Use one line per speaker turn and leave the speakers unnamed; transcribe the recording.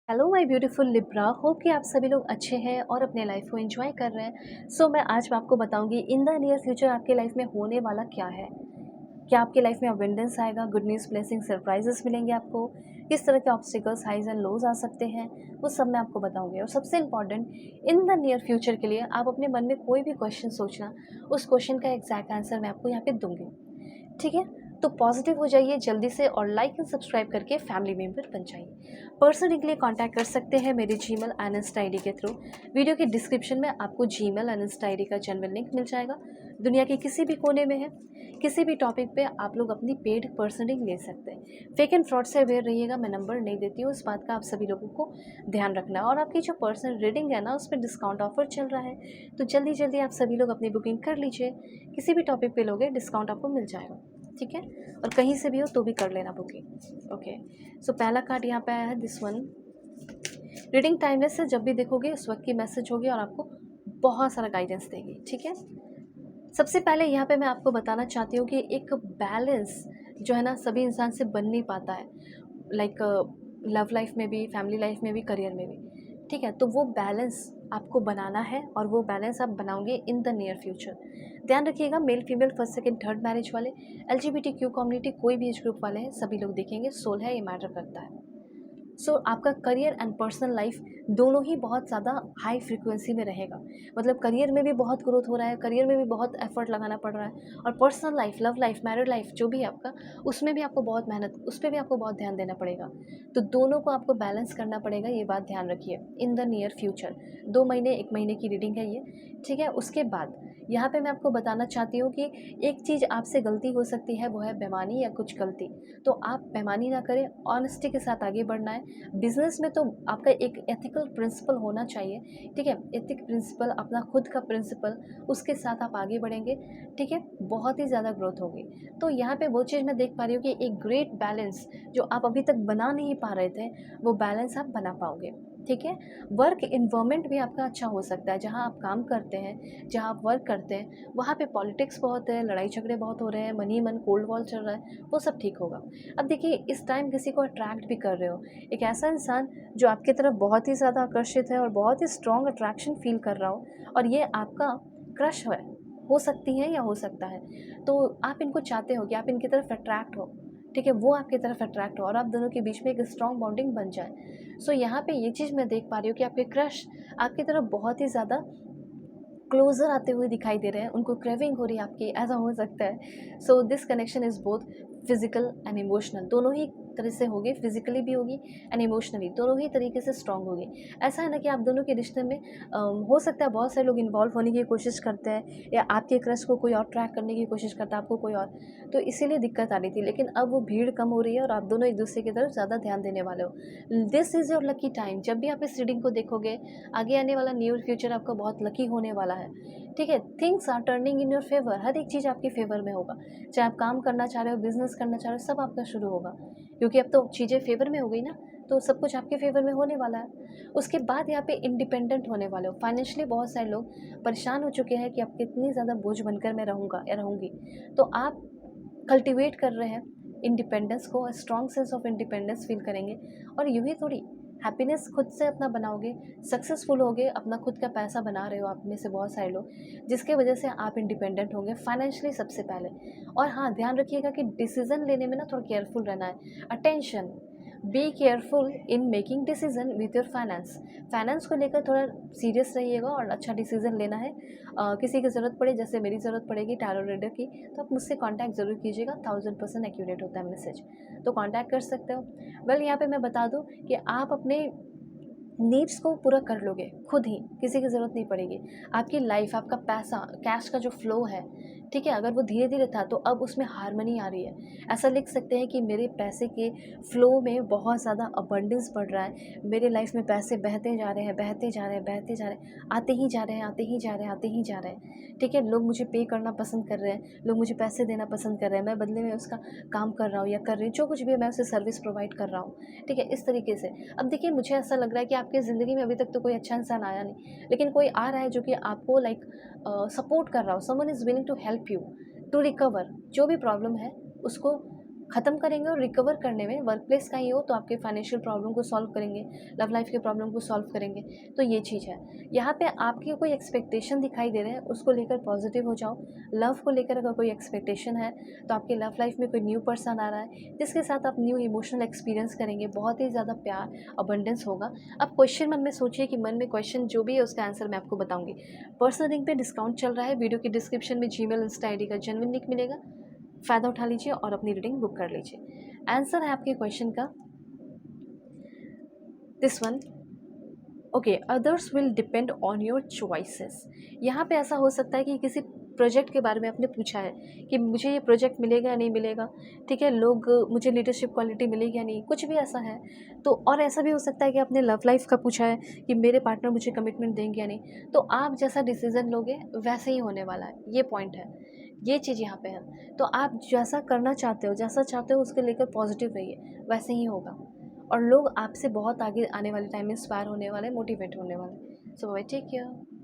Hello my beautiful Libra, hope कि आप सभी लोग अच्छे हैं और अपने लाइफ को एंजॉय कर रहे हैं। मैं आज मैं आपको बताऊंगी इन द नियर फ्यूचर आपके लाइफ में होने वाला क्या है। क्या आपके लाइफ में अबंडेंस आएगा, गुड न्यूज़, ब्लेसिंग, सरप्राइजेस मिलेंगे आपको, किस तरह के ऑब्स्टिकल्स, हाइज एंड लोज आ सकते हैं, वो सब मैं आपको बताऊंगी। और सबसे important, in the near future के लिए आप अपने मन में कोई भी क्वेश्चन सोचना, उस क्वेश्चन का एग्जैक्ट आंसर मैं आपको यहाँ पे दूंगी। ठीक है, तो पॉजिटिव हो जाइए जल्दी से और लाइक एंड सब्सक्राइब करके फैमिली मेम्बर बन जाइए। पर्सनली के लिए कांटेक्ट कर सकते हैं मेरे जीमेल एंड इंस्टा आईडी के थ्रू। वीडियो के डिस्क्रिप्शन में आपको जीमेल एंड इंस्टा आईडी का जनरल लिंक मिल जाएगा। दुनिया के किसी भी कोने में है, किसी भी टॉपिक पे आप लोग अपनी पेड पर्सनलिंग ले सकते हैं। फेक एंड फ्रॉड से अवेयर रहिएगा, मैं नंबर नहीं देती हूँ, इस बात का आप सभी लोगों को ध्यान रखना है। और आपकी जो पर्सनल रीडिंग है ना, उसमें डिस्काउंट ऑफर चल रहा है, तो जल्दी जल्दी आप सभी लोग अपनी बुकिंग कर लीजिए। किसी भी टॉपिक पे लोगे डिस्काउंट आपको मिल जाएगा। ठीक है, और कहीं से भी हो तो भी कर लेना बुकिंग। ओके, पहला कार्ड यहाँ पे आया है, दिस वन। रीडिंग टाइमलेस है, जब भी देखोगे उस वक्त की मैसेज होगी और आपको बहुत सारा गाइडेंस देगी। ठीक है, सबसे पहले यहाँ पे मैं आपको बताना चाहती हूँ कि एक बैलेंस जो है ना, सभी इंसान से बन नहीं पाता है। लाइक लव लाइफ में भी, फैमिली लाइफ में भी, करियर में भी। ठीक है, तो वो बैलेंस आपको बनाना है और वो बैलेंस आप बनाओगे इन द नियर फ्यूचर। ध्यान रखिएगा, male female, first second third marriage वाले, LGBTQ कम्युनिटी, कोई भी एज ग्रुप वाले हैं, सभी लोग देखेंगे। सोल है, ये मैटर करता है। आपका करियर एंड पर्सनल लाइफ दोनों ही बहुत ज़्यादा हाई फ्रीक्वेंसी में रहेगा। मतलब करियर में भी बहुत ग्रोथ हो रहा है, करियर में भी बहुत एफर्ट लगाना पड़ रहा है, और personal life, love life, married life जो भी है आपका, उसमें भी आपको बहुत मेहनत, उस पर भी आपको बहुत ध्यान देना पड़ेगा। तो दोनों को आपको बैलेंस करना पड़ेगा, ये बात ध्यान रखिए। इन द नियर फ्यूचर 2 महीने, 1 महीने की रीडिंग है ये। ठीक है, उसके बाद यहाँ पे मैं आपको बताना चाहती हूँ कि एक चीज़ आपसे गलती हो सकती है, वो है बेईमानी या कुछ गलती। तो आप बेईमानी ना करें, ऑनेस्टी के साथ आगे बढ़ना है। बिजनेस में तो आपका एक एथिकल प्रिंसिपल होना चाहिए। ठीक है, एथिक प्रिंसिपल, अपना खुद का प्रिंसिपल, उसके साथ आप आगे बढ़ेंगे। ठीक है, बहुत ही ज़्यादा ग्रोथ होगी। तो यहाँ पे वो चीज़ मैं देख पा रही हूँ कि एक ग्रेट बैलेंस जो आप अभी तक बना नहीं पा रहे थे, वो बैलेंस आप बना पाओगे। ठीक है, वर्क इन्वायरमेंट भी आपका अच्छा हो सकता है। जहाँ आप काम करते हैं, जहाँ आप वर्क करते हैं, वहाँ पे पॉलिटिक्स बहुत है, लड़ाई झगड़े बहुत हो रहे हैं, मन ही मन कोल्ड वॉर चल रहा है, वो सब ठीक होगा। अब देखिए, इस टाइम किसी को अट्रैक्ट भी कर रहे हो, एक ऐसा इंसान जो आपकी तरफ बहुत ही ज़्यादा आकर्षित है और बहुत ही स्ट्रॉन्ग अट्रैक्शन फील कर रहा हो, और ये आपका क्रश है, हो सकती है या हो सकता है। तो आप इनको चाहते हो कि आप इनकी तरफ अट्रैक्ट हो। ठीक है, वो आपकी तरफ अट्रैक्ट हो और आप दोनों के बीच में एक स्ट्रॉन्ग बॉन्डिंग बन जाए। यहाँ पे ये चीज़ मैं देख पा रही हूँ कि आपके क्रश आपकी तरफ बहुत ही ज़्यादा क्लोज़र आते हुए दिखाई दे रहे हैं, उनको क्रेविंग हो रही है आपकी, ऐसा हो सकता है। This connection is both physical and emotional, दोनों ही तरह से होगी, फिजिकली भी होगी एंड इमोशनली, दोनों ही तरीके से स्ट्रांग होगी। ऐसा है ना कि आप दोनों के रिश्ते में हो सकता है बहुत सारे लोग इन्वॉल्व होने की कोशिश करते हैं, या आपके क्रश को कोई और ट्रैक करने की कोशिश करता है, आपको कोई और, तो इसीलिए दिक्कत आ रही थी। लेकिन अब वो भीड़ कम हो रही है और आप दोनों एक दूसरे की तरफ ज़्यादा ध्यान देने वाले हो। This is your lucky time. जब भी आप इस रीडिंग को देखोगे, आगे आने वाला न्यू फ्यूचर आपका बहुत लकी होने वाला है। ठीक है, things are turning in your favour, हर एक चीज़ आपके फेवर में होगा। चाहे आप काम करना चाह रहे हो, बिजनेस करना चाह रहे हो, सब आपका शुरू होगा, क्योंकि अब तो चीज़ें फेवर में हो गई ना, तो सब कुछ आपके फेवर में होने वाला है। उसके बाद यहाँ पे इंडिपेंडेंट होने वाले हो। फाइनेंशियली बहुत सारे लोग परेशान हो चुके हैं कि अब कितनी ज़्यादा बोझ बनकर मैं रहूँगा या रहूँगी, तो आप कल्टिवेट कर रहे हैं इंडिपेंडेंस को, strong sense of independence feel करेंगे। और यूँ ही थोड़ी हैप्पीनेस खुद से अपना बनाओगे, सक्सेसफुल होगे, अपना खुद का पैसा बना रहे हो आप में से बहुत सारे लोग, जिसके वजह से आप इंडिपेंडेंट होंगे फाइनेंशियली सबसे पहले। और हाँ, ध्यान रखिएगा कि डिसीजन लेने में ना थोड़ा केयरफुल रहना है। Attention, be careful in making decision with your finance. Finance को लेकर थोड़ा सीरियस रहिएगा और अच्छा डिसीजन लेना है। किसी की ज़रूरत पड़े, जैसे मेरी ज़रूरत पड़ेगी टैरो रीडर की, तो आप मुझसे कांटेक्ट ज़रूर कीजिएगा, 1000% एक्यूरेट होता है मैसेज, तो कांटेक्ट कर सकते हो। वेल, यहाँ पे मैं बता दूँ कि आप अपने नीड्स को पूरा कर लोगे खुद ही, किसी की ज़रूरत नहीं पड़ेगी। आपकी लाइफ, आपका पैसा, कैश का जो फ्लो है, ठीक है, अगर वो धीरे धीरे था तो अब उसमें हार्मनी आ रही है। ऐसा लिख सकते हैं कि मेरे पैसे के फ्लो में बहुत ज़्यादा अबंडेंस बढ़ रहा है, मेरे लाइफ में पैसे बहते जा रहे हैं, बहते जा रहे हैं, बहते जा रहे हैं, आते ही जा रहे हैं, आते ही जा रहे हैं, आते ही जा रहे हैं। ठीक है, लोग मुझे पे करना पसंद कर रहे हैं, लोग मुझे पैसे देना पसंद कर रहे हैं, मैं बदले में उसका काम कर रहा हूँ या कर रही हूँ, जो कुछ भी है मैं उसे सर्विस प्रोवाइड कर रहा हूँ। ठीक है, इस तरीके से। अब देखिए, मुझे ऐसा लग रहा है कि आपकी ज़िंदगी में अभी तक तो कोई अच्छा इंसान आया नहीं, लेकिन कोई आ रहा है जो कि आपको लाइक सपोर्ट कर रहा हो। Someone is willing to help you to recover, जो भी प्रॉब्लम है उसको ख़त्म करेंगे और रिकवर करने में वर्क प्लेस का ही हो तो आपके फाइनेंशियल प्रॉब्लम को सॉल्व करेंगे, लव लाइफ के प्रॉब्लम को सॉल्व करेंगे। तो ये चीज़ है। यहाँ पे आपकी कोई एक्सपेक्टेशन दिखाई दे रहे हैं, उसको लेकर पॉजिटिव हो जाओ। लव को लेकर अगर कोई एक्सपेक्टेशन है तो आपकी लव लाइफ में कोई न्यू पर्सन आ रहा है जिसके साथ आप न्यू इमोशनल एक्सपीरियंस करेंगे, बहुत ही ज़्यादा प्यार अबंडेंस होगा। अब क्वेश्चन मन में सोचिए कि मन में क्वेश्चन जो भी है उसका आंसर मैं आपको बताऊंगी। पर्सनल लिंक पे डिस्काउंट चल रहा है, वीडियो के डिस्क्रिप्शन में जीमेल इंस्टा आईडी का जेन्युइन लिंक मिलेगा, फ़ायदा उठा लीजिए और अपनी रीडिंग बुक कर लीजिए। आंसर है आपके क्वेश्चन का this one. Okay, others will depend on your choices. यहाँ पे ऐसा हो सकता है कि किसी प्रोजेक्ट के बारे में आपने पूछा है कि मुझे ये प्रोजेक्ट मिलेगा या नहीं मिलेगा, ठीक है, लोग मुझे लीडरशिप क्वालिटी मिलेगी या नहीं, कुछ भी ऐसा है। तो और ऐसा भी हो सकता है कि आपने लव लाइफ का पूछा है कि मेरे पार्टनर मुझे कमिटमेंट देंगे या नहीं। तो आप जैसा डिसीजन लोगे वैसे ही होने वाला है, ये पॉइंट है, ये चीज़ यहाँ पे है। तो आप जैसा करना चाहते हो, जैसा चाहते हो उसके लेकर पॉजिटिव रहिए, वैसे ही होगा। और लोग आपसे बहुत आगे आने वाले टाइम में इंस्पायर होने वाले, मोटिवेट होने वाले। सो बाय, टेक केयर।